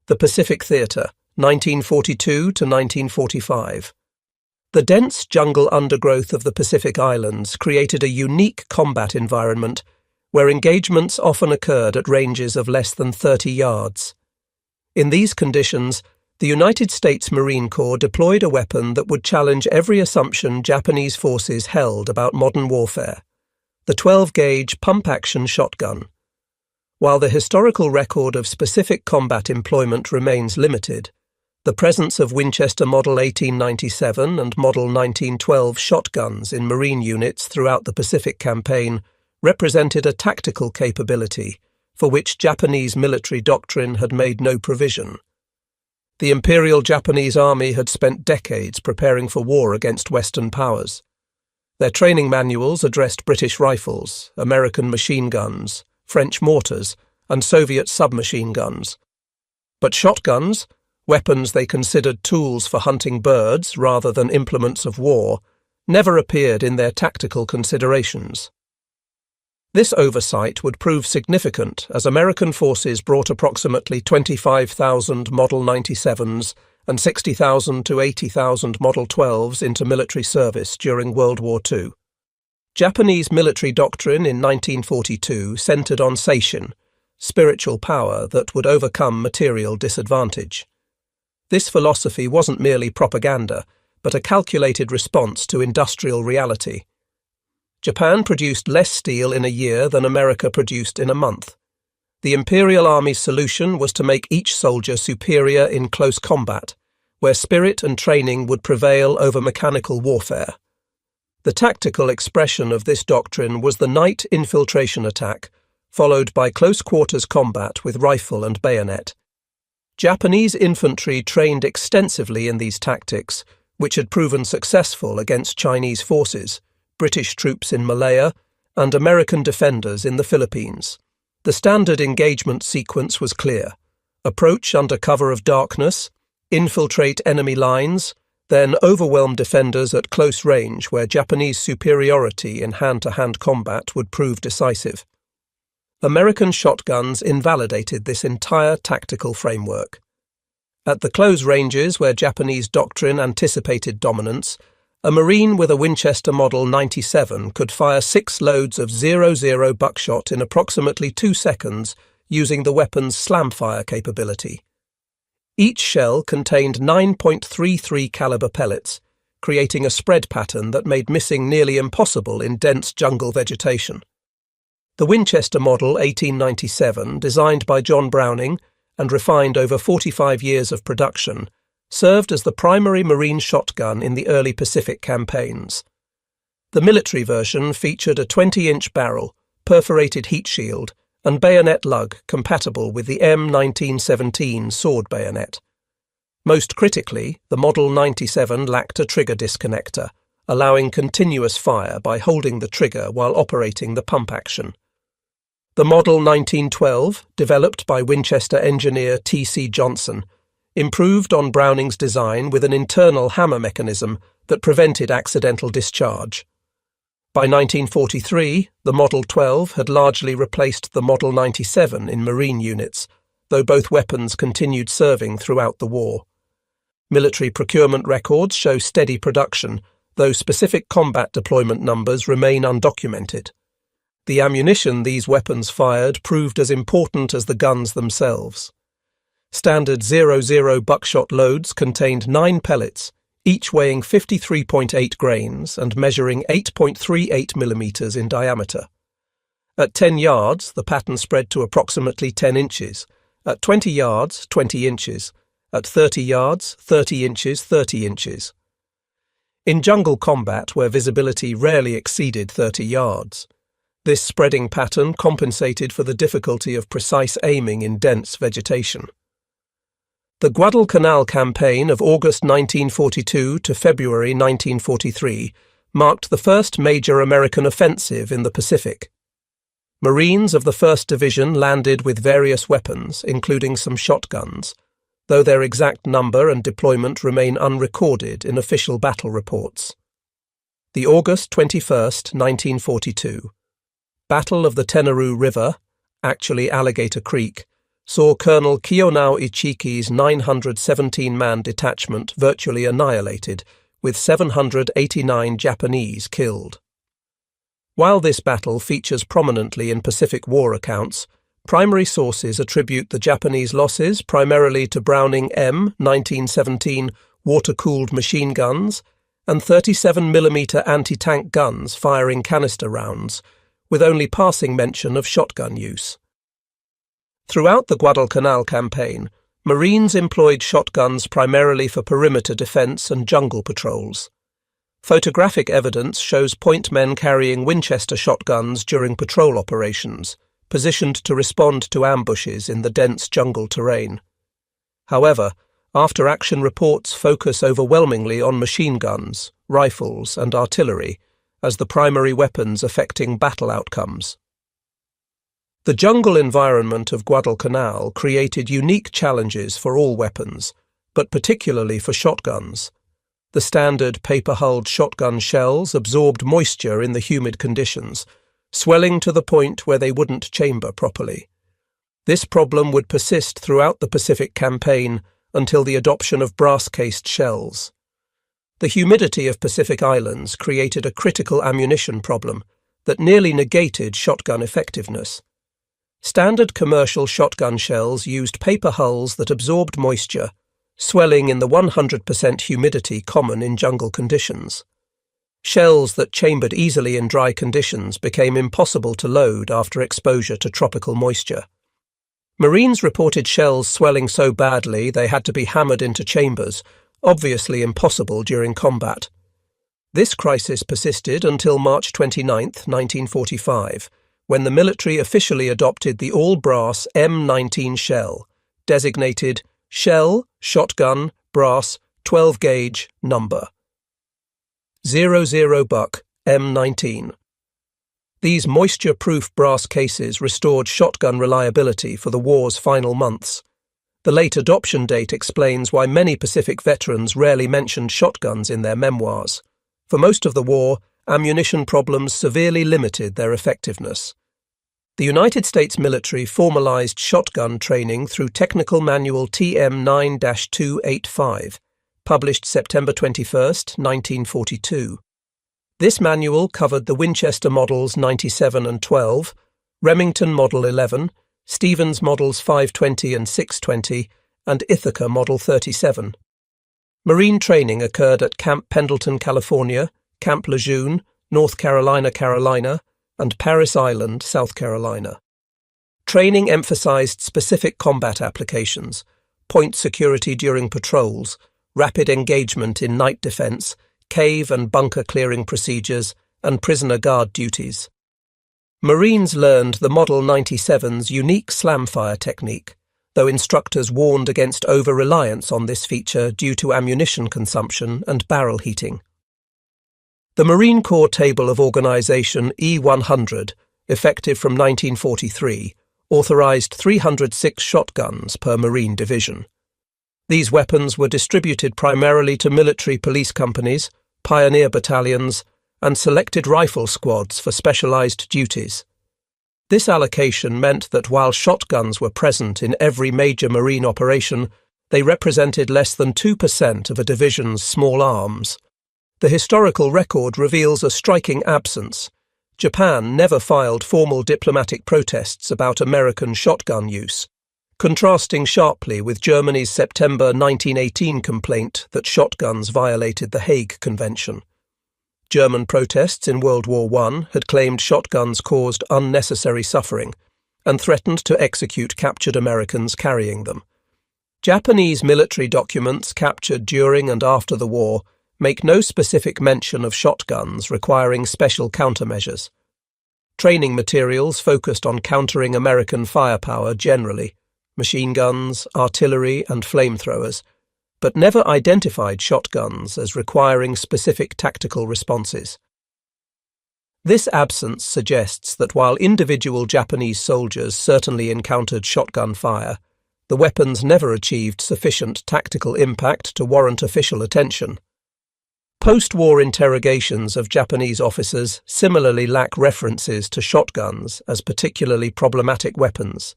The Pacific Theatre, 1942 to 1945. The dense jungle undergrowth of the Pacific Islands created a unique combat environment where engagements often occurred at ranges of less than 30 yards. In these conditions, the United States Marine Corps deployed a weapon that would challenge every assumption Japanese forces held about modern warfare: the 12-gauge pump-action shotgun. While the historical record of specific combat employment remains limited, the presence of Winchester Model 1897 and Model 1912 shotguns in Marine units throughout the Pacific Campaign represented a tactical capability for which Japanese military doctrine had made no provision. The Imperial Japanese Army had spent decades preparing for war against Western powers. Their training manuals addressed British rifles, American machine guns, French mortars, and Soviet submachine guns. But shotguns, weapons they considered tools for hunting birds rather than implements of war, never appeared in their tactical considerations. This oversight would prove significant as American forces brought approximately 25,000 Model 97s and 60,000 to 80,000 Model 12s into military service during World War II. Japanese military doctrine in 1942 centered on seishin, spiritual power that would overcome material disadvantage. This philosophy wasn't merely propaganda, but a calculated response to industrial reality. Japan produced less steel in a year than America produced in a month. The Imperial Army's solution was to make each soldier superior in close combat, where spirit and training would prevail over mechanical warfare. The tactical expression of this doctrine was the night infiltration attack, followed by close-quarters combat with rifle and bayonet. Japanese infantry trained extensively in these tactics, which had proven successful against Chinese forces, British troops in Malaya, and American defenders in the Philippines. The standard engagement sequence was clear: approach under cover of darkness, infiltrate enemy lines, then overwhelm defenders at close range where Japanese superiority in hand-to-hand combat would prove decisive. American shotguns invalidated this entire tactical framework. At the close ranges where Japanese doctrine anticipated dominance, a Marine with a Winchester Model 97 could fire 6 loads of 00 buckshot in approximately 2 seconds using the weapon's slam-fire capability. Each shell contained 9.33 caliber pellets, creating a spread pattern that made missing nearly impossible in dense jungle vegetation. The Winchester Model 1897, designed by John Browning and refined over 45 years of production, served as the primary Marine shotgun in the early Pacific campaigns. The military version featured a 20-inch barrel, perforated heat shield, and bayonet lug compatible with the M1917 sword bayonet. Most critically, the Model 97 lacked a trigger disconnector, allowing continuous fire by holding the trigger while operating the pump action. The Model 1912, developed by Winchester engineer T.C. Johnson, improved on Browning's design with an internal hammer mechanism that prevented accidental discharge. By 1943, the Model 12 had largely replaced the Model 97 in Marine units, though both weapons continued serving throughout the war. Military procurement records show steady production, though specific combat deployment numbers remain undocumented. The ammunition these weapons fired proved as important as the guns themselves. Standard 00 buckshot loads contained 9 pellets, each weighing 53.8 grains and measuring 8.38 millimeters in diameter. At 10 yards, the pattern spread to approximately 10 inches. At 20 yards, 20 inches. At 30 yards, 30 inches, 30 inches. In jungle combat, where visibility rarely exceeded 30 yards, this spreading pattern compensated for the difficulty of precise aiming in dense vegetation. The Guadalcanal campaign of August 1942 to February 1943 marked the first major American offensive in the Pacific. Marines of the 1st Division landed with various weapons, including some shotguns, though their exact number and deployment remain unrecorded in official battle reports. The August 21, 1942. Battle of the Tenaroo River, actually Alligator Creek, saw Colonel Kiyonao Ichiki's 917-man detachment virtually annihilated, with 789 Japanese killed. While this battle features prominently in Pacific War accounts, primary sources attribute the Japanese losses primarily to Browning M1917 water-cooled machine guns and 37mm anti-tank guns firing canister rounds, with only passing mention of shotgun use. Throughout the Guadalcanal campaign, Marines employed shotguns primarily for perimeter defence and jungle patrols. Photographic evidence shows point men carrying Winchester shotguns during patrol operations, positioned to respond to ambushes in the dense jungle terrain. However, after-action reports focus overwhelmingly on machine guns, rifles, and artillery as the primary weapons affecting battle outcomes. The jungle environment of Guadalcanal created unique challenges for all weapons, but particularly for shotguns. The standard paper-hulled shotgun shells absorbed moisture in the humid conditions, swelling to the point where they wouldn't chamber properly. This problem would persist throughout the Pacific campaign until the adoption of brass-cased shells. The humidity of Pacific Islands created a critical ammunition problem that nearly negated shotgun effectiveness. Standard commercial shotgun shells used paper hulls that absorbed moisture, swelling in the 100% humidity common in jungle conditions. Shells that chambered easily in dry conditions became impossible to load after exposure to tropical moisture. Marines reported shells swelling so badly they had to be hammered into chambers, obviously impossible during combat. This crisis persisted until March 29, 1945, when the military officially adopted the all-brass M19 shell, designated Shell, Shotgun, Brass, 12-gauge, Number 00 Buck M19. These moisture-proof brass cases restored shotgun reliability for the war's final months. The late adoption date explains why many Pacific veterans rarely mentioned shotguns in their memoirs. For most of the war, ammunition problems severely limited their effectiveness. The United States military formalized shotgun training through Technical Manual TM 9-285, published September 21, 1942. This manual covered the Winchester Models 97 and 12, Remington Model 11, Stevens Models 520 and 620, and Ithaca Model 37. Marine training occurred at Camp Pendleton, California, Camp Lejeune, North Carolina, and Parris Island, South Carolina. Training emphasized specific combat applications, point security during patrols, rapid engagement in night defense, cave and bunker clearing procedures, and prisoner guard duties. Marines learned the Model 97's unique slamfire technique, though instructors warned against over-reliance on this feature due to ammunition consumption and barrel heating. The Marine Corps Table of Organization E100, effective from 1943, authorized 306 shotguns per Marine division. These weapons were distributed primarily to military police companies, pioneer battalions, and selected rifle squads for specialized duties. This allocation meant that while shotguns were present in every major Marine operation, they represented less than 2% of a division's small arms. The historical record reveals a striking absence. Japan never filed formal diplomatic protests about American shotgun use, contrasting sharply with Germany's September 1918 complaint that shotguns violated the Hague Convention. German protests in World War I had claimed shotguns caused unnecessary suffering and threatened to execute captured Americans carrying them. Japanese military documents captured during and after the war make no specific mention of shotguns requiring special countermeasures. Training materials focused on countering American firepower generally, machine guns, artillery, and flamethrowers, but never identified shotguns as requiring specific tactical responses. This absence suggests that while individual Japanese soldiers certainly encountered shotgun fire, the weapons never achieved sufficient tactical impact to warrant official attention. Post-war interrogations of Japanese officers similarly lack references to shotguns as particularly problematic weapons.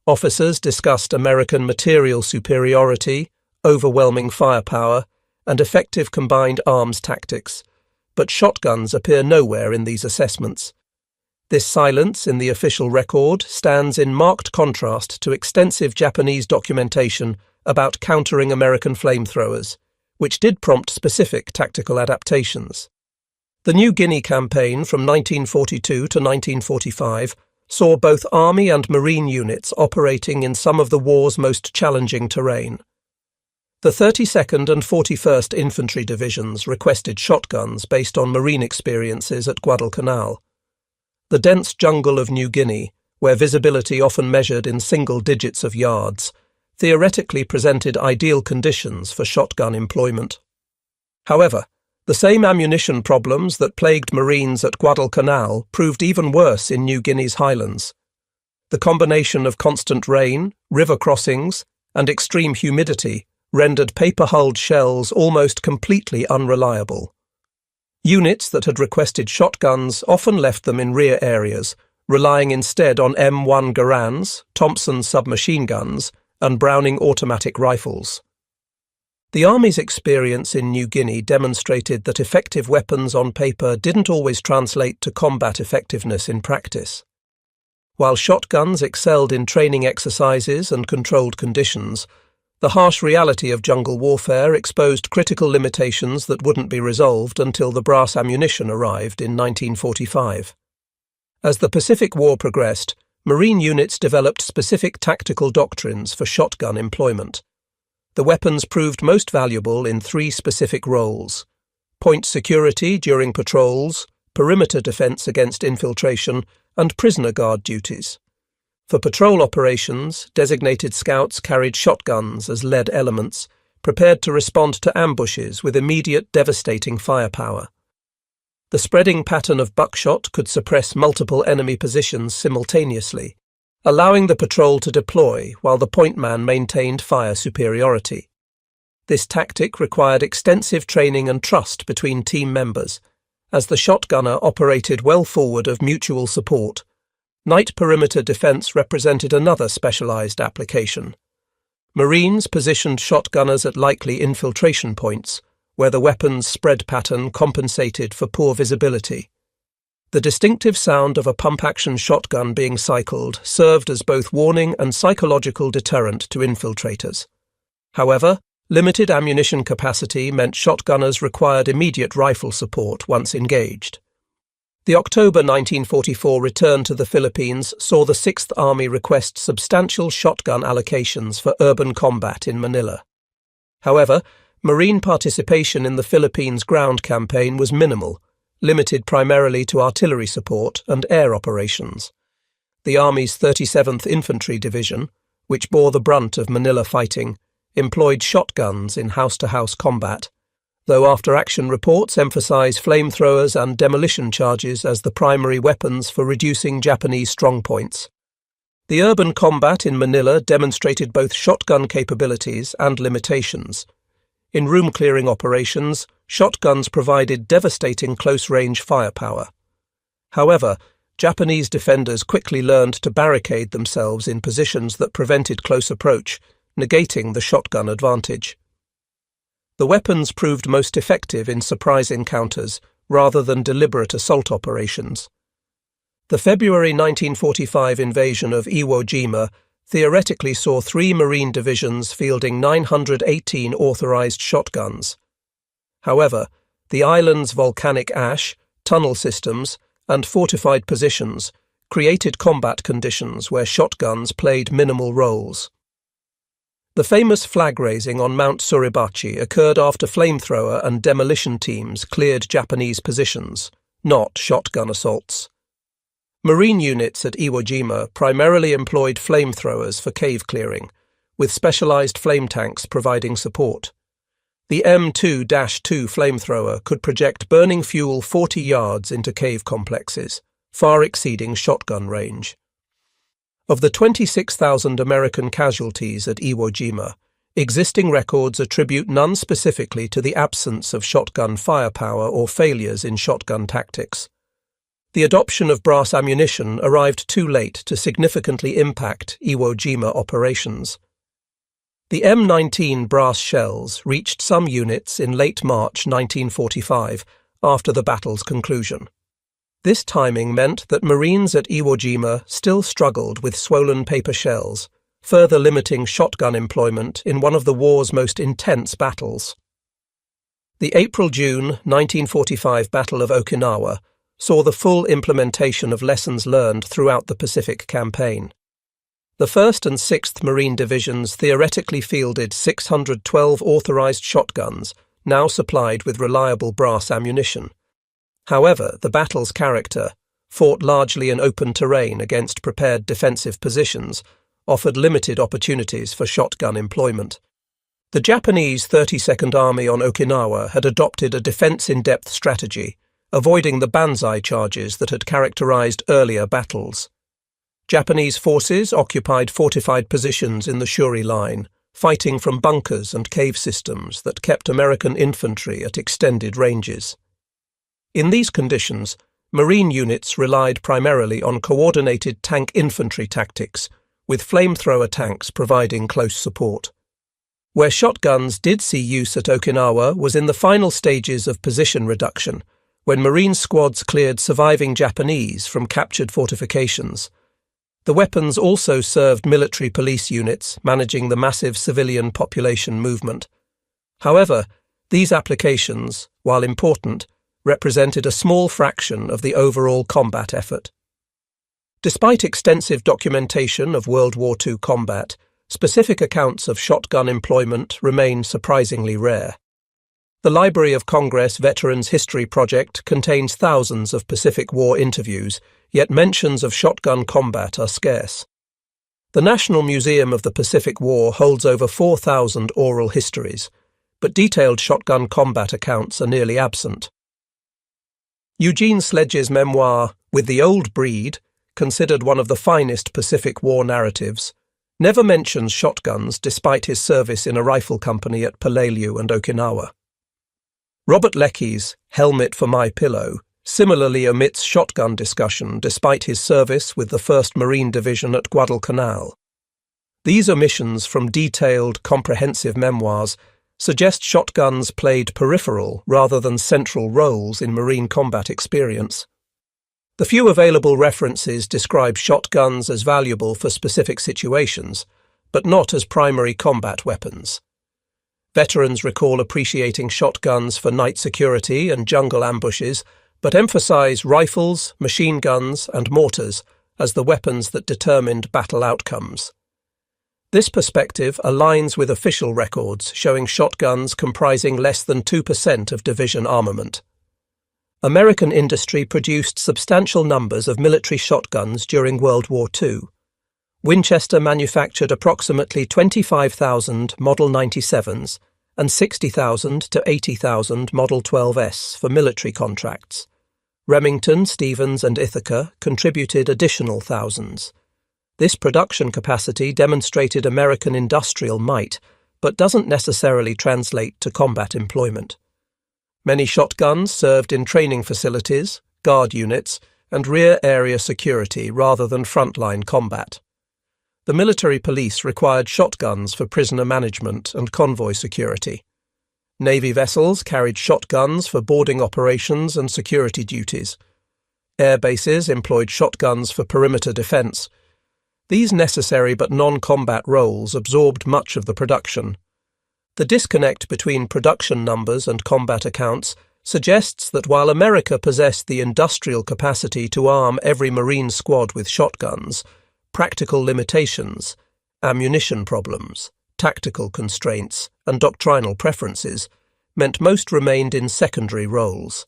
Officers discussed American material superiority, overwhelming firepower, and effective combined arms tactics, but shotguns appear nowhere in these assessments. This silence in the official record stands in marked contrast to extensive Japanese documentation about countering American flamethrowers, which did prompt specific tactical adaptations. The New Guinea campaign from 1942 to 1945 saw both Army and Marine units operating in some of the war's most challenging terrain. The 32nd and 41st Infantry divisions requested shotguns based on Marine experiences at Guadalcanal. The dense jungle of New Guinea, where visibility often measured in single digits of yards, theoretically presented ideal conditions for shotgun employment. However, the same ammunition problems that plagued Marines at Guadalcanal proved even worse in New Guinea's highlands. The combination of constant rain, river crossings, and extreme humidity rendered paper-hulled shells almost completely unreliable. Units that had requested shotguns often left them in rear areas, relying instead on M1 Garands, Thompson submachine guns, and Browning automatic rifles. The Army's experience in New Guinea demonstrated that effective weapons on paper didn't always translate to combat effectiveness in practice. While shotguns excelled in training exercises and controlled conditions, the harsh reality of jungle warfare exposed critical limitations that wouldn't be resolved until the brass ammunition arrived in 1945. As the Pacific War progressed, Marine units developed specific tactical doctrines for shotgun employment. The weapons proved most valuable in three specific roles: point security during patrols, perimeter defense against infiltration, and prisoner guard duties. For patrol operations, designated scouts carried shotguns as lead elements, prepared to respond to ambushes with immediate devastating firepower. The spreading pattern of buckshot could suppress multiple enemy positions simultaneously, allowing the patrol to deploy while the point man maintained fire superiority. This tactic required extensive training and trust between team members, as the shotgunner operated well forward of mutual support. Night perimeter defense represented another specialized application. Marines positioned shotgunners at likely infiltration points, where the weapon's spread pattern compensated for poor visibility. The distinctive sound of a pump-action shotgun being cycled served as both warning and psychological deterrent to infiltrators. However, limited ammunition capacity meant shotgunners required immediate rifle support once engaged. The October 1944 return to the Philippines saw the 6th Army request substantial shotgun allocations for urban combat in Manila. However, Marine participation in the Philippines ground campaign was minimal, limited primarily to artillery support and air operations. The Army's 37th Infantry Division, which bore the brunt of Manila fighting, employed shotguns in house-to-house combat, though after-action reports emphasize flamethrowers and demolition charges as the primary weapons for reducing Japanese strongpoints. The urban combat in Manila demonstrated both shotgun capabilities and limitations. In room-clearing operations, shotguns provided devastating close-range firepower. However, Japanese defenders quickly learned to barricade themselves in positions that prevented close approach, negating the shotgun advantage. The weapons proved most effective in surprise encounters rather than deliberate assault operations. The February 1945 invasion of Iwo Jima theoretically saw 3 Marine divisions fielding 918 authorized shotguns. However, the island's volcanic ash, tunnel systems, and fortified positions created combat conditions where shotguns played minimal roles. The famous flag raising on Mount Suribachi occurred after flamethrower and demolition teams cleared Japanese positions, not shotgun assaults. Marine units at Iwo Jima primarily employed flamethrowers for cave clearing, with specialized flame tanks providing support. The M2-2 flamethrower could project burning fuel 40 yards into cave complexes, far exceeding shotgun range. Of the 26,000 American casualties at Iwo Jima, existing records attribute none specifically to the absence of shotgun firepower or failures in shotgun tactics. The adoption of brass ammunition arrived too late to significantly impact Iwo Jima operations. The M19 brass shells reached some units in late March 1945, after the battle's conclusion. This timing meant that Marines at Iwo Jima still struggled with swollen paper shells, further limiting shotgun employment in one of the war's most intense battles. The April-June 1945 Battle of Okinawa saw the full implementation of lessons learned throughout the Pacific Campaign. The 1st and 6th Marine Divisions theoretically fielded 612 authorized shotguns, now supplied with reliable brass ammunition. However, the battle's character, fought largely in open terrain against prepared defensive positions, offered limited opportunities for shotgun employment. The Japanese 32nd Army on Okinawa had adopted a defense-in-depth strategy, avoiding the banzai charges that had characterized earlier battles. Japanese forces occupied fortified positions in the Shuri Line, fighting from bunkers and cave systems that kept American infantry at extended ranges. In these conditions, Marine units relied primarily on coordinated tank infantry tactics, with flamethrower tanks providing close support. Where shotguns did see use at Okinawa was in the final stages of position reduction, when Marine squads cleared surviving Japanese from captured fortifications. The weapons also served military police units managing the massive civilian population movement. However, these applications, while important, represented a small fraction of the overall combat effort. Despite extensive documentation of World War II combat, specific accounts of shotgun employment remain surprisingly rare. The Library of Congress Veterans History Project contains thousands of Pacific War interviews, yet mentions of shotgun combat are scarce. The National Museum of the Pacific War holds over 4,000 oral histories, but detailed shotgun combat accounts are nearly absent. Eugene Sledge's memoir, With the Old Breed, considered one of the finest Pacific War narratives, never mentions shotguns despite his service in a rifle company at Peleliu and Okinawa. Robert Leckey's Helmet for My Pillow similarly omits shotgun discussion despite his service with the 1st Marine Division at Guadalcanal. These omissions from detailed, comprehensive memoirs suggest shotguns played peripheral rather than central roles in Marine combat experience. The few available references describe shotguns as valuable for specific situations, but not as primary combat weapons. Veterans recall appreciating shotguns for night security and jungle ambushes, but emphasize rifles, machine guns, and mortars as the weapons that determined battle outcomes. This perspective aligns with official records showing shotguns comprising less than 2% of division armament. American industry produced substantial numbers of military shotguns during World War II. Winchester manufactured approximately 25,000 Model 97s and 60,000 to 80,000 Model 12s for military contracts. Remington, Stevens, and Ithaca contributed additional thousands. This production capacity demonstrated American industrial might, but doesn't necessarily translate to combat employment. Many shotguns served in training facilities, guard units, and rear area security rather than frontline combat. The military police required shotguns for prisoner management and convoy security. Navy vessels carried shotguns for boarding operations and security duties. Air bases employed shotguns for perimeter defense. These necessary but non-combat roles absorbed much of the production. The disconnect between production numbers and combat accounts suggests that while America possessed the industrial capacity to arm every Marine squad with shotguns, practical limitations, ammunition problems, tactical constraints, and doctrinal preferences meant most remained in secondary roles.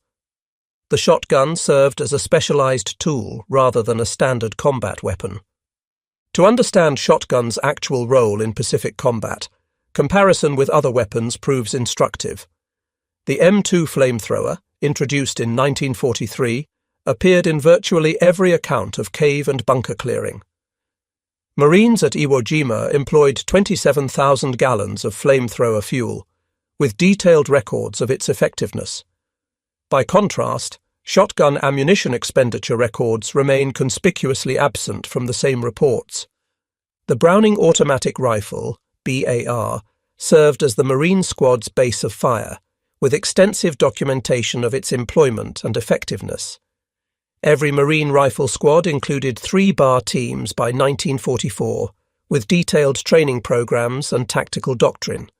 The shotgun served as a specialized tool rather than a standard combat weapon. To understand shotgun's actual role in Pacific combat, comparison with other weapons proves instructive. The M2 flamethrower, introduced in 1943, appeared in virtually every account of cave and bunker clearing. Marines at Iwo Jima employed 27,000 gallons of flamethrower fuel, with detailed records of its effectiveness. By contrast, Shotgun ammunition expenditure records remain conspicuously absent from the same reports. The Browning automatic rifle, BAR, served as the Marine Squad's base of fire, with extensive documentation of its employment and effectiveness. Every Marine Rifle Squad included 3 BAR teams by 1944, with detailed training programs and tactical doctrine.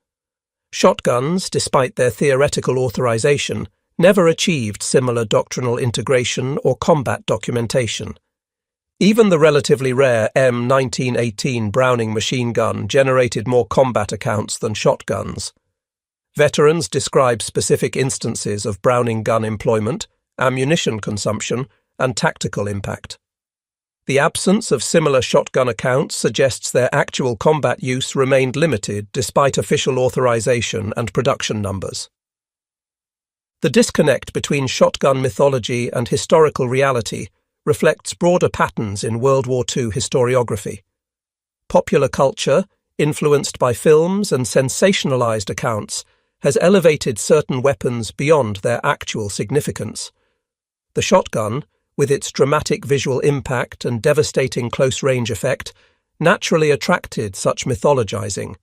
Shotguns, despite their theoretical authorization, never achieved similar doctrinal integration or combat documentation. Even the relatively rare M1918 Browning machine gun generated more combat accounts than shotguns. Veterans describe specific instances of Browning gun employment, ammunition consumption, and tactical impact. The absence of similar shotgun accounts suggests their actual combat use remained limited despite official authorization and production numbers. The disconnect between shotgun mythology and historical reality reflects broader patterns in World War II historiography. Popular culture, influenced by films and sensationalized accounts, has elevated certain weapons beyond their actual significance. The shotgun, with its dramatic visual impact and devastating close-range effect, naturally attracted such mythologizing.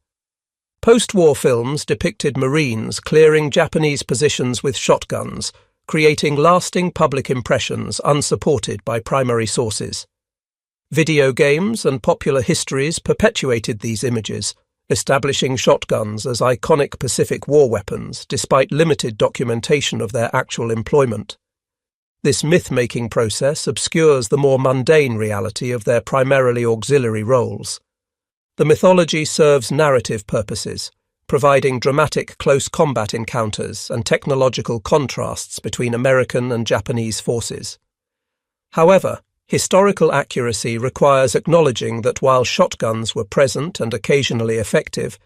Post-war films depicted Marines clearing Japanese positions with shotguns, creating lasting public impressions unsupported by primary sources. Video games and popular histories perpetuated these images, establishing shotguns as iconic Pacific War weapons despite limited documentation of their actual employment. This myth-making process obscures the more mundane reality of their primarily auxiliary roles. The mythology serves narrative purposes, providing dramatic close combat encounters and technological contrasts between American and Japanese forces. However, historical accuracy requires acknowledging that while shotguns were present and occasionally effective,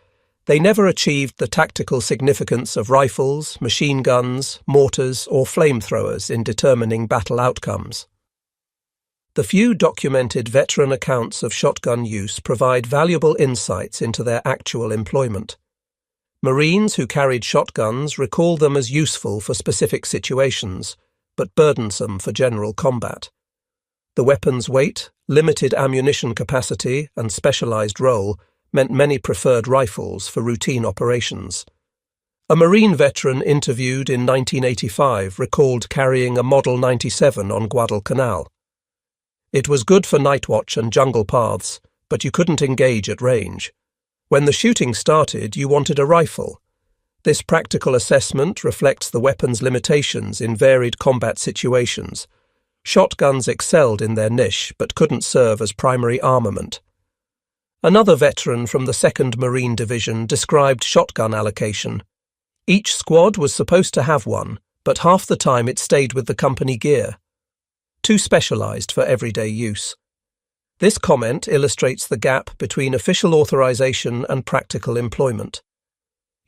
they never achieved the tactical significance of rifles, machine guns, mortars, or flamethrowers in determining battle outcomes. The few documented veteran accounts of shotgun use provide valuable insights into their actual employment. Marines who carried shotguns recall them as useful for specific situations, but burdensome for general combat. The weapon's weight, limited ammunition capacity, and specialized role meant many preferred rifles for routine operations. A Marine veteran interviewed in 1985 recalled carrying a Model 97 on Guadalcanal. It was good for night watch and jungle paths, but you couldn't engage at range. When the shooting started, you wanted a rifle. This practical assessment reflects the weapon's limitations in varied combat situations. Shotguns excelled in their niche, but couldn't serve as primary armament. Another veteran from the 2nd Marine Division described shotgun allocation. Each squad was supposed to have one, but half the time it stayed with the company gear. Too specialized for everyday use. This comment illustrates the gap between official authorization and practical employment.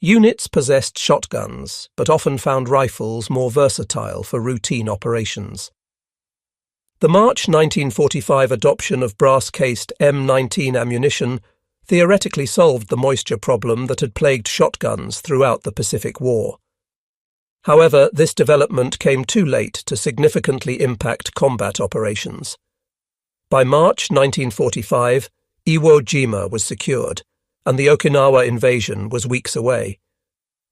Units possessed shotguns, but often found rifles more versatile for routine operations. The March 1945 adoption of brass-cased M19 ammunition theoretically solved the moisture problem that had plagued shotguns throughout the Pacific War. However, this development came too late to significantly impact combat operations. By March 1945, Iwo Jima was secured, and the Okinawa invasion was weeks away.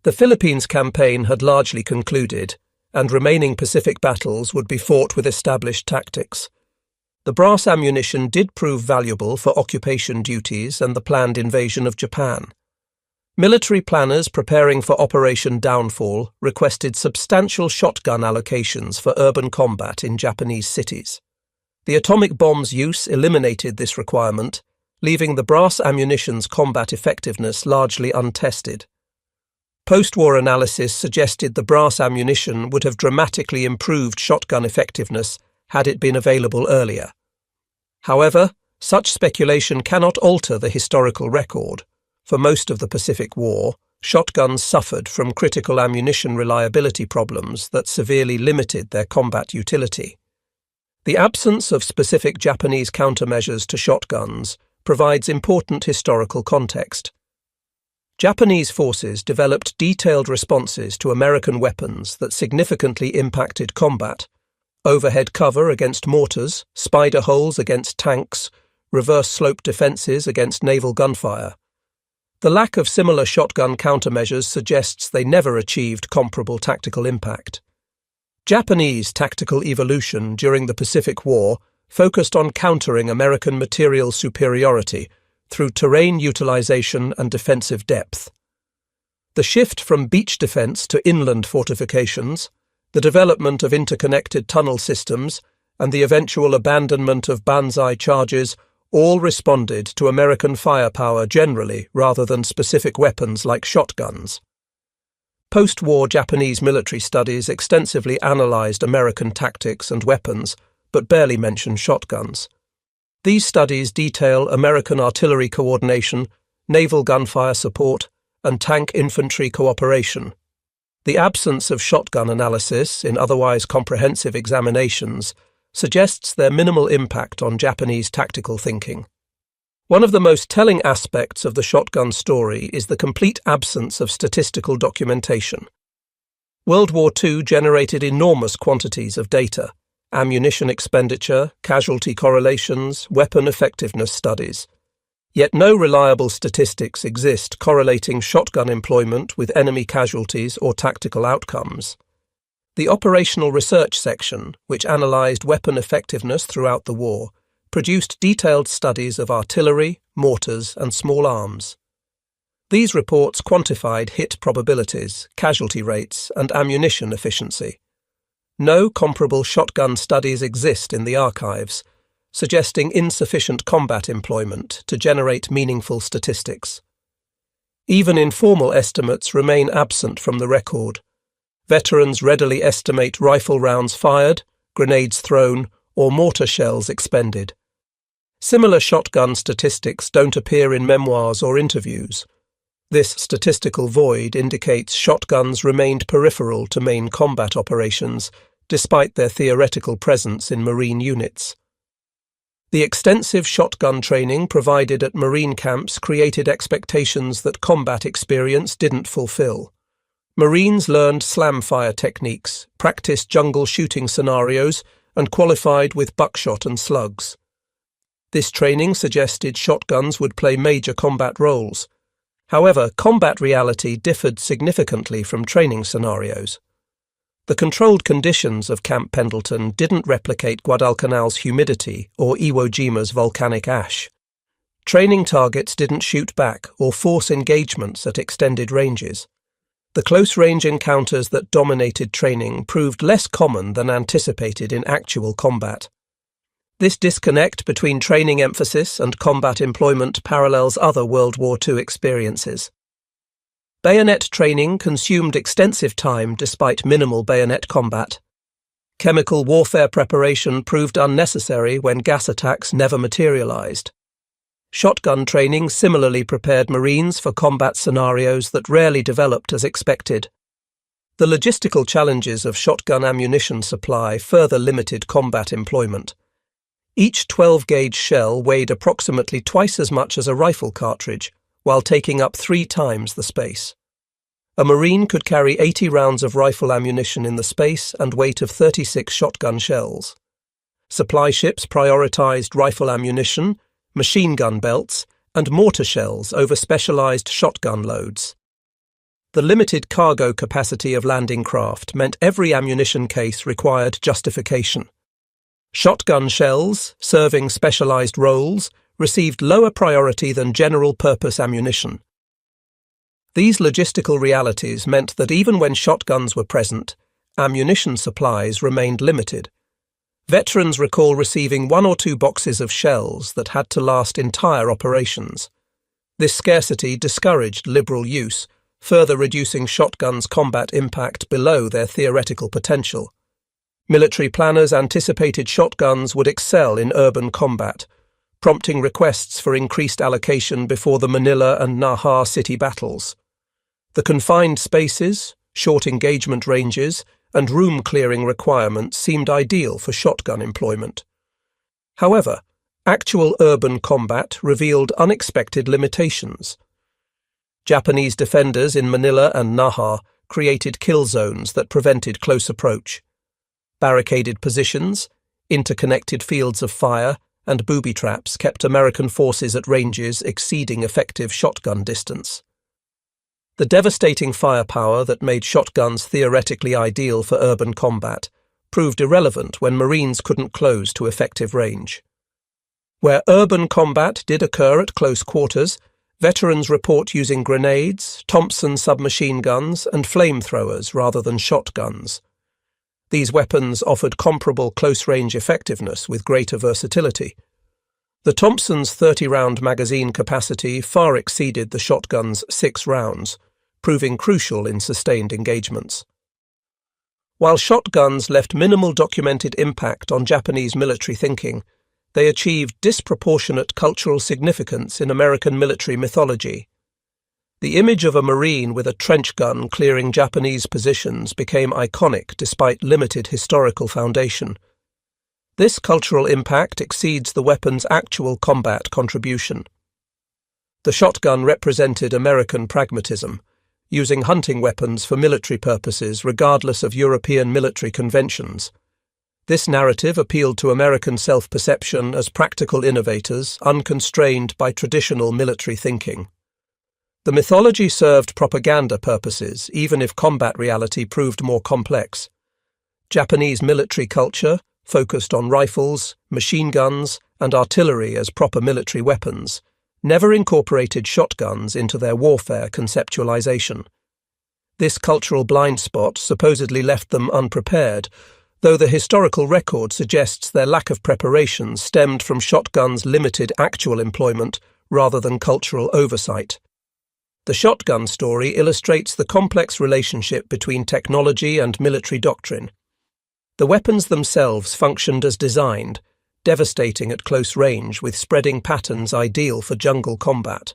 The Philippines campaign had largely concluded, and remaining Pacific battles would be fought with established tactics. The brass ammunition did prove valuable for occupation duties and the planned invasion of Japan. Military planners preparing for Operation Downfall requested substantial shotgun allocations for urban combat in Japanese cities. The atomic bomb's use eliminated this requirement, leaving the brass ammunition's combat effectiveness largely untested. Post-war analysis suggested the brass ammunition would have dramatically improved shotgun effectiveness had it been available earlier. However, such speculation cannot alter the historical record. For most of the Pacific War, shotguns suffered from critical ammunition reliability problems that severely limited their combat utility. The absence of specific Japanese countermeasures to shotguns provides important historical context. Japanese forces developed detailed responses to American weapons that significantly impacted combat, overhead cover against mortars, spider holes against tanks, reverse slope defences against naval gunfire. The lack of similar shotgun countermeasures suggests they never achieved comparable tactical impact. Japanese tactical evolution during the Pacific War focused on countering American material superiority through terrain utilization and defensive depth. The shift from beach defense to inland fortifications, the development of interconnected tunnel systems, and the eventual abandonment of banzai charges all responded to American firepower generally rather than specific weapons like shotguns. Post-war Japanese military studies extensively analysed American tactics and weapons, but barely mention shotguns. These studies detail American artillery coordination, naval gunfire support, and tank infantry cooperation. The absence of shotgun analysis in otherwise comprehensive examinations suggests their minimal impact on Japanese tactical thinking. One of the most telling aspects of the shotgun story is the complete absence of statistical documentation. World War II generated enormous quantities of data: ammunition expenditure, casualty correlations, weapon effectiveness studies. Yet no reliable statistics exist correlating shotgun employment with enemy casualties or tactical outcomes. The Operational Research section, which analysed weapon effectiveness throughout the war, produced detailed studies of artillery, mortars, and small arms. These reports quantified hit probabilities, casualty rates, and ammunition efficiency. No comparable shotgun studies exist in the archives, suggesting insufficient combat employment to generate meaningful statistics. Even informal estimates remain absent from the record. Veterans readily estimate rifle rounds fired, grenades thrown, or mortar shells expended. Similar shotgun statistics don't appear in memoirs or interviews. This statistical void indicates shotguns remained peripheral to main combat operations, despite their theoretical presence in Marine units. The extensive shotgun training provided at Marine camps created expectations that combat experience didn't fulfill. Marines learned slam fire techniques, practiced jungle shooting scenarios, and qualified with buckshot and slugs. This training suggested shotguns would play major combat roles. However, combat reality differed significantly from training scenarios. The controlled conditions of Camp Pendleton didn't replicate Guadalcanal's humidity or Iwo Jima's volcanic ash. Training targets didn't shoot back or force engagements at extended ranges. The close-range encounters that dominated training proved less common than anticipated in actual combat. This disconnect between training emphasis and combat employment parallels other World War II experiences. Bayonet training consumed extensive time despite minimal bayonet combat. Chemical warfare preparation proved unnecessary when gas attacks never materialized. Shotgun training similarly prepared Marines for combat scenarios that rarely developed as expected. The logistical challenges of shotgun ammunition supply further limited combat employment. Each 12-gauge shell weighed approximately twice as much as a rifle cartridge, while taking up 3 times the space. A Marine could carry 80 rounds of rifle ammunition in the space and weight of 36 shotgun shells. Supply ships prioritized rifle ammunition, machine gun belts, and mortar shells over specialized shotgun loads. The limited cargo capacity of landing craft meant every ammunition case required justification. Shotgun shells, serving specialized roles, received lower priority than general-purpose ammunition. These logistical realities meant that even when shotguns were present, ammunition supplies remained limited. Veterans recall receiving 1 or 2 boxes of shells that had to last entire operations. This scarcity discouraged liberal use, further reducing shotguns' combat impact below their theoretical potential. Military planners anticipated shotguns would excel in urban combat, prompting requests for increased allocation before the Manila and Naha city battles. The confined spaces, short engagement ranges, and room-clearing requirements seemed ideal for shotgun employment. However, actual urban combat revealed unexpected limitations. Japanese defenders in Manila and Naha created kill zones that prevented close approach. Barricaded positions, interconnected fields of fire, and booby traps kept American forces at ranges exceeding effective shotgun distance. The devastating firepower that made shotguns theoretically ideal for urban combat proved irrelevant when Marines couldn't close to effective range. Where urban combat did occur at close quarters, veterans report using grenades, Thompson submachine guns, and flamethrowers rather than shotguns. These weapons offered comparable close-range effectiveness with greater versatility. The Thompson's 30-round magazine capacity far exceeded the shotgun's 6 rounds, proving crucial in sustained engagements. While shotguns left minimal documented impact on Japanese military thinking, they achieved disproportionate cultural significance in American military mythology. The image of a Marine with a trench gun clearing Japanese positions became iconic despite limited historical foundation. This cultural impact exceeds the weapon's actual combat contribution. The shotgun represented American pragmatism, using hunting weapons for military purposes regardless of European military conventions. This narrative appealed to American self-perception as practical innovators, unconstrained by traditional military thinking. The mythology served propaganda purposes, even if combat reality proved more complex. Japanese military culture focused on rifles, machine guns, and artillery as proper military weapons, never incorporated shotguns into their warfare conceptualization. This cultural blind spot supposedly left them unprepared, though the historical record suggests their lack of preparation stemmed from shotguns' limited actual employment rather than cultural oversight. The shotgun story illustrates the complex relationship between technology and military doctrine. The weapons themselves functioned as designed, devastating at close range with spreading patterns ideal for jungle combat.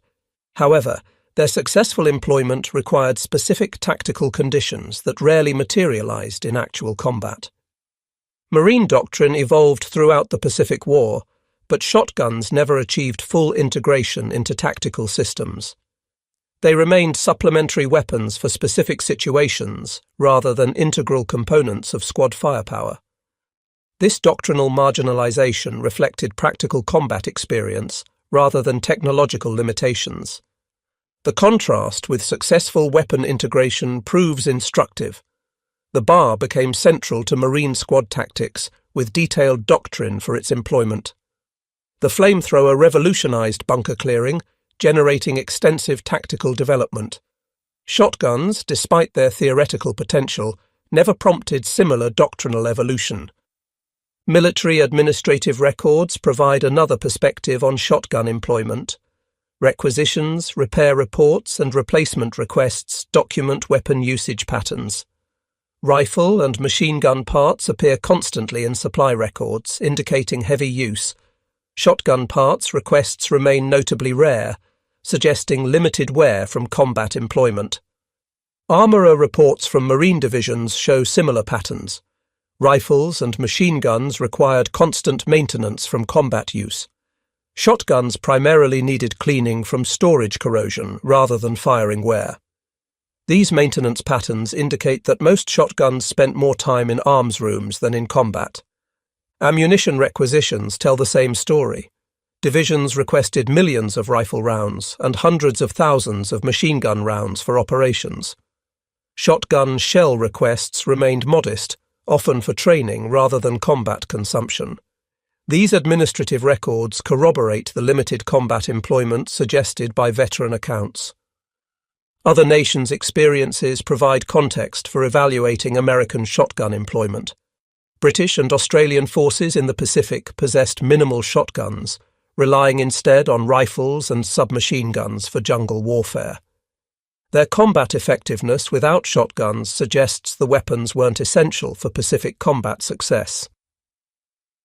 However, their successful employment required specific tactical conditions that rarely materialized in actual combat. Marine doctrine evolved throughout the Pacific War, but shotguns never achieved full integration into tactical systems. They remained supplementary weapons for specific situations rather than integral components of squad firepower. This doctrinal marginalization reflected practical combat experience rather than technological limitations. The contrast with successful weapon integration proves instructive. The bar became central to Marine squad tactics with detailed doctrine for its employment. The flamethrower revolutionized bunker clearing, generating extensive tactical development. Shotguns, despite their theoretical potential, never prompted similar doctrinal evolution. Military administrative records provide another perspective on shotgun employment. Requisitions, repair reports, and replacement requests document weapon usage patterns. Rifle and machine gun parts appear constantly in supply records, indicating heavy use. Shotgun parts requests remain notably rare, suggesting limited wear from combat employment. Armourer reports from Marine divisions show similar patterns. Rifles and machine guns required constant maintenance from combat use. Shotguns primarily needed cleaning from storage corrosion rather than firing wear. These maintenance patterns indicate that most shotguns spent more time in arms rooms than in combat. Ammunition requisitions tell the same story. Divisions requested millions of rifle rounds and hundreds of thousands of machine gun rounds for operations. Shotgun shell requests remained modest, often for training rather than combat consumption. These administrative records corroborate the limited combat employment suggested by veteran accounts. Other nations' experiences provide context for evaluating American shotgun employment. British and Australian forces in the Pacific possessed minimal shotguns, relying instead on rifles and submachine guns for jungle warfare. Their combat effectiveness without shotguns suggests the weapons weren't essential for Pacific combat success.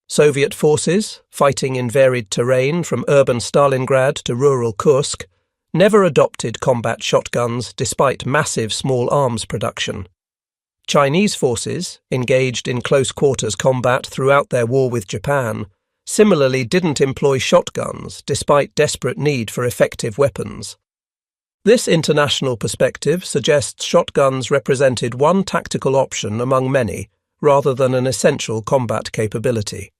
Soviet forces, fighting in varied terrain from urban Stalingrad to rural Kursk, never adopted combat shotguns despite massive small arms production. Chinese forces, engaged in close-quarters combat throughout their war with Japan, similarly didn't employ shotguns despite desperate need for effective weapons. This international perspective suggests shotguns represented one tactical option among many, rather than an essential combat capability.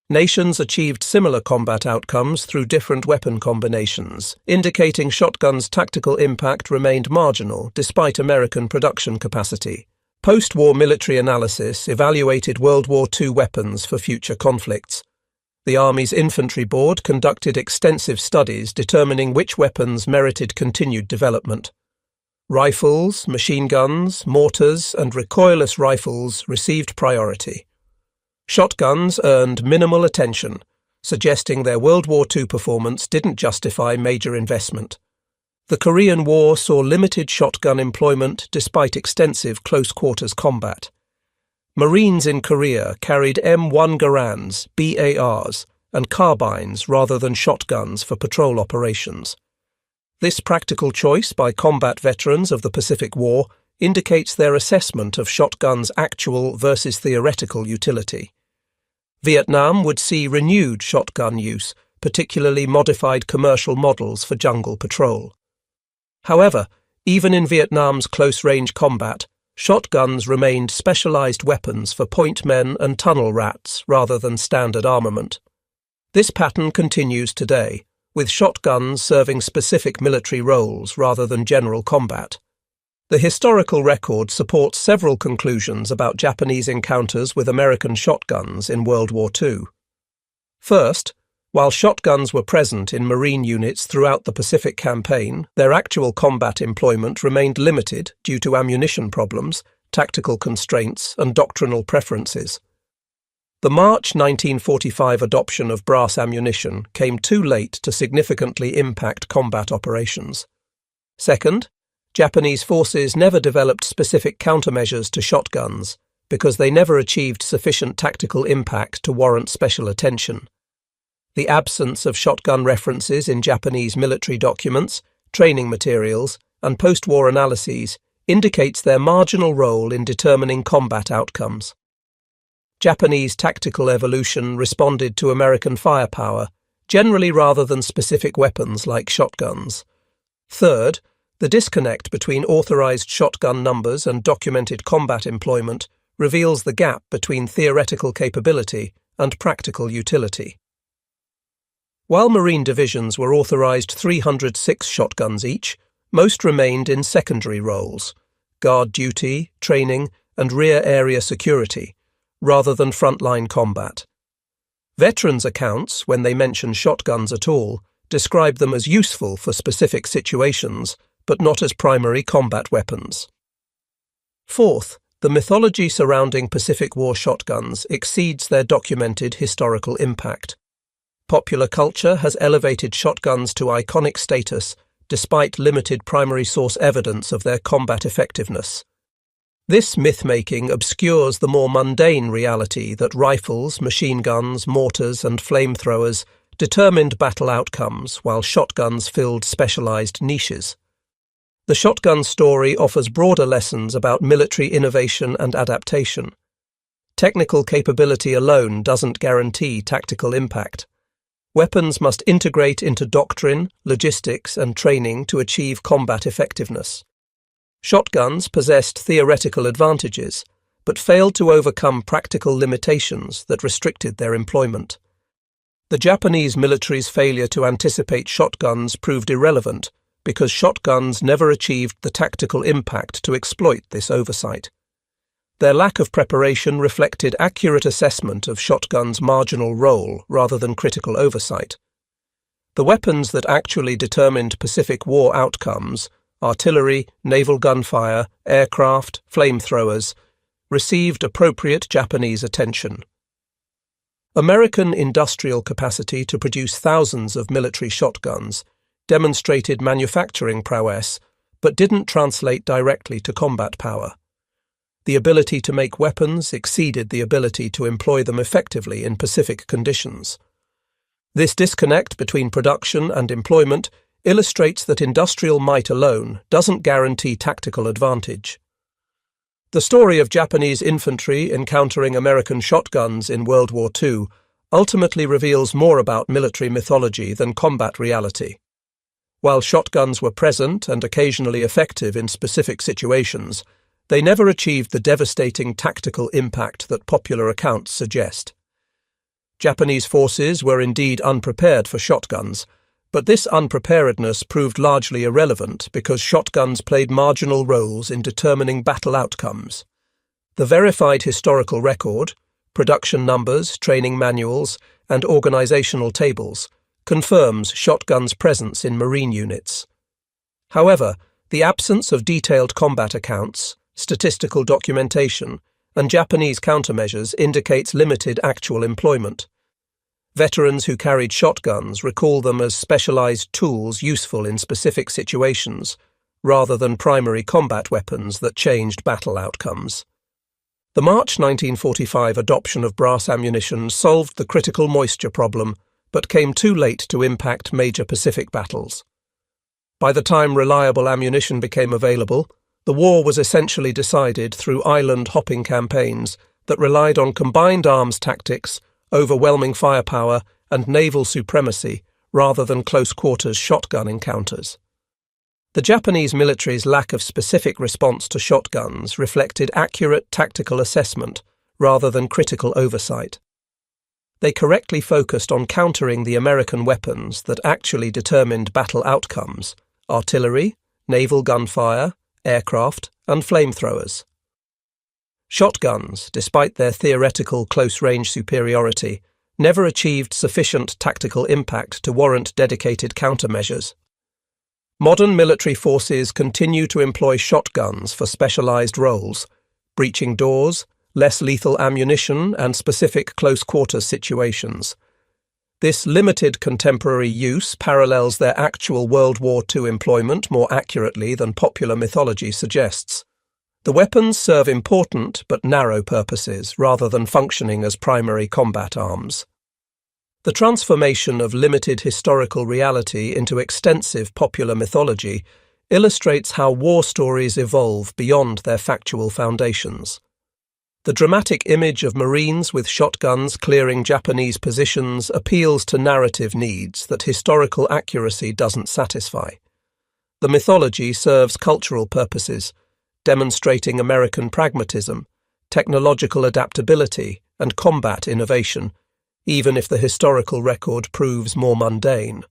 Nations achieved similar combat outcomes through different weapon combinations, indicating shotguns' tactical impact remained marginal despite American production capacity. Post-war military analysis evaluated World War II weapons for future conflicts. The Army's Infantry Board conducted extensive studies determining which weapons merited continued development. Rifles, machine guns, mortars, and recoilless rifles received priority. Shotguns earned minimal attention, suggesting their World War II performance didn't justify major investment. The Korean War saw limited shotgun employment despite extensive close-quarters combat. Marines in Korea carried M1 Garands, BARs, and carbines rather than shotguns for patrol operations. This practical choice by combat veterans of the Pacific War indicates their assessment of shotguns' actual versus theoretical utility. Vietnam would see renewed shotgun use, particularly modified commercial models for jungle patrol. However, even in Vietnam's close-range combat, shotguns remained specialized weapons for point men and tunnel rats rather than standard armament. This pattern continues today, with shotguns serving specific military roles rather than general combat. The historical record supports several conclusions about Japanese encounters with American shotguns in World War II. First, while shotguns were present in Marine units throughout the Pacific Campaign, their actual combat employment remained limited due to ammunition problems, tactical constraints, and doctrinal preferences. The March 1945 adoption of brass ammunition came too late to significantly impact combat operations. Second, Japanese forces never developed specific countermeasures to shotguns because they never achieved sufficient tactical impact to warrant special attention. The absence of shotgun references in Japanese military documents, training materials, and post-war analyses indicates their marginal role in determining combat outcomes. Japanese tactical evolution responded to American firepower, generally rather than specific weapons like shotguns. Third, the disconnect between authorized shotgun numbers and documented combat employment reveals the gap between theoretical capability and practical utility. While Marine divisions were authorized 306 shotguns each, most remained in secondary roles, guard duty, training, and rear area security, rather than frontline combat. Veterans' accounts, when they mention shotguns at all, describe them as useful for specific situations, but not as primary combat weapons. Fourth, the mythology surrounding Pacific War shotguns exceeds their documented historical impact. Popular culture has elevated shotguns to iconic status despite limited primary source evidence of their combat effectiveness. This myth-making obscures the more mundane reality that rifles, machine guns, mortars, and flamethrowers determined battle outcomes while shotguns filled specialized niches. The shotgun story offers broader lessons about military innovation and adaptation. Technical capability alone doesn't guarantee tactical impact. Weapons must integrate into doctrine, logistics, and training to achieve combat effectiveness. Shotguns possessed theoretical advantages, but failed to overcome practical limitations that restricted their employment. The Japanese military's failure to anticipate shotguns proved irrelevant because shotguns never achieved the tactical impact to exploit this oversight. Their lack of preparation reflected accurate assessment of shotguns' marginal role rather than critical oversight. The weapons that actually determined Pacific War outcomes, artillery, naval gunfire, aircraft, flamethrowers, received appropriate Japanese attention. American industrial capacity to produce thousands of military shotguns demonstrated manufacturing prowess, but didn't translate directly to combat power. The ability to make weapons exceeded the ability to employ them effectively in Pacific conditions. This disconnect between production and employment illustrates that industrial might alone doesn't guarantee tactical advantage. The story of Japanese infantry encountering American shotguns in World War II ultimately reveals more about military mythology than combat reality. While shotguns were present and occasionally effective in specific situations, they never achieved the devastating tactical impact that popular accounts suggest. Japanese forces were indeed unprepared for shotguns, but this unpreparedness proved largely irrelevant because shotguns played marginal roles in determining battle outcomes. The verified historical record, production numbers, training manuals, and organizational tables confirms shotguns' presence in Marine units. However, the absence of detailed combat accounts, statistical documentation, and Japanese countermeasures indicates limited actual employment. Veterans who carried shotguns recall them as specialized tools useful in specific situations, rather than primary combat weapons that changed battle outcomes. The March 1945 adoption of brass ammunition solved the critical moisture problem, but came too late to impact major Pacific battles. By the time reliable ammunition became available, the war was essentially decided through island-hopping campaigns that relied on combined arms tactics, overwhelming firepower, and naval supremacy rather than close-quarters shotgun encounters. The Japanese military's lack of specific response to shotguns reflected accurate tactical assessment rather than critical oversight. They correctly focused on countering the American weapons that actually determined battle outcomes: artillery, naval gunfire, aircraft, and flamethrowers. Shotguns, despite their theoretical close-range superiority, never achieved sufficient tactical impact to warrant dedicated countermeasures. Modern military forces continue to employ shotguns for specialized roles: breaching doors, less lethal ammunition, and specific close-quarters situations. This limited contemporary use parallels their actual World War II employment more accurately than popular mythology suggests. The weapons serve important but narrow purposes rather than functioning as primary combat arms. The transformation of limited historical reality into extensive popular mythology illustrates how war stories evolve beyond their factual foundations. The dramatic image of Marines with shotguns clearing Japanese positions appeals to narrative needs that historical accuracy doesn't satisfy. The mythology serves cultural purposes, demonstrating American pragmatism, technological adaptability, and combat innovation, even if the historical record proves more mundane.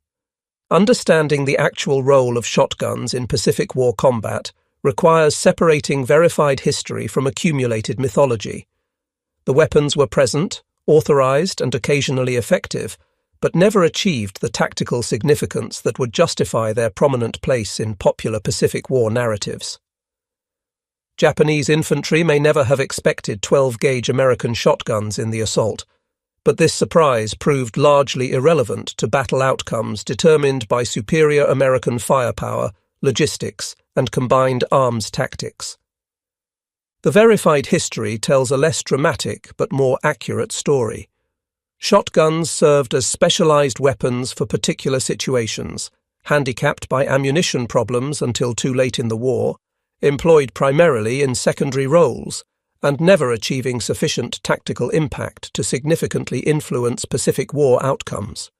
Understanding the actual role of shotguns in Pacific War combat requires separating verified history from accumulated mythology. The weapons were present, authorized, and occasionally effective, but never achieved the tactical significance that would justify their prominent place in popular Pacific War narratives. Japanese infantry may never have expected 12-gauge American shotguns in the assault, but this surprise proved largely irrelevant to battle outcomes determined by superior American firepower, logistics, and combined arms tactics. The verified history tells a less dramatic but more accurate story. Shotguns served as specialized weapons for particular situations, handicapped by ammunition problems until too late in the war, employed primarily in secondary roles, and never achieving sufficient tactical impact to significantly influence Pacific War outcomes.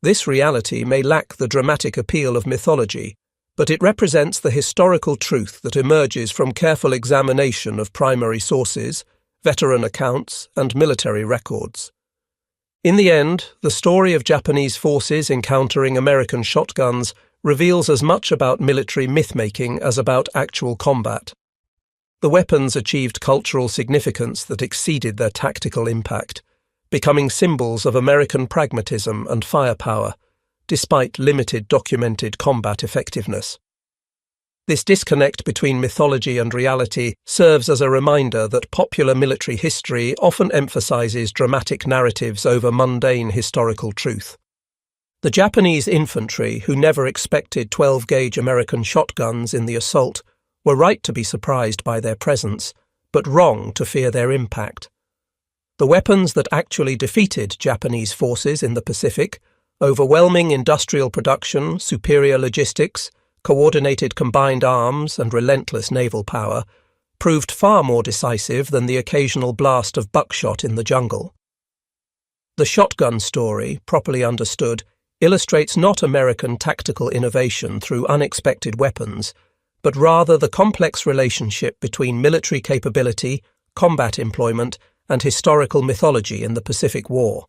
This reality may lack the dramatic appeal of mythology, but it represents the historical truth that emerges from careful examination of primary sources, veteran accounts, and military records. In the end, the story of Japanese forces encountering American shotguns reveals as much about military myth-making as about actual combat. The weapons achieved cultural significance that exceeded their tactical impact, becoming symbols of American pragmatism and firepower, despite limited documented combat effectiveness. This disconnect between mythology and reality serves as a reminder that popular military history often emphasizes dramatic narratives over mundane historical truth. The Japanese infantry, who never expected 12-gauge American shotguns in the assault, were right to be surprised by their presence, but wrong to fear their impact. The weapons that actually defeated Japanese forces in the Pacific, overwhelming industrial production, superior logistics, coordinated combined arms, and relentless naval power, proved far more decisive than the occasional blast of buckshot in the jungle. The shotgun story, properly understood, illustrates not American tactical innovation through unexpected weapons, but rather the complex relationship between military capability, combat employment, and historical mythology in the Pacific War.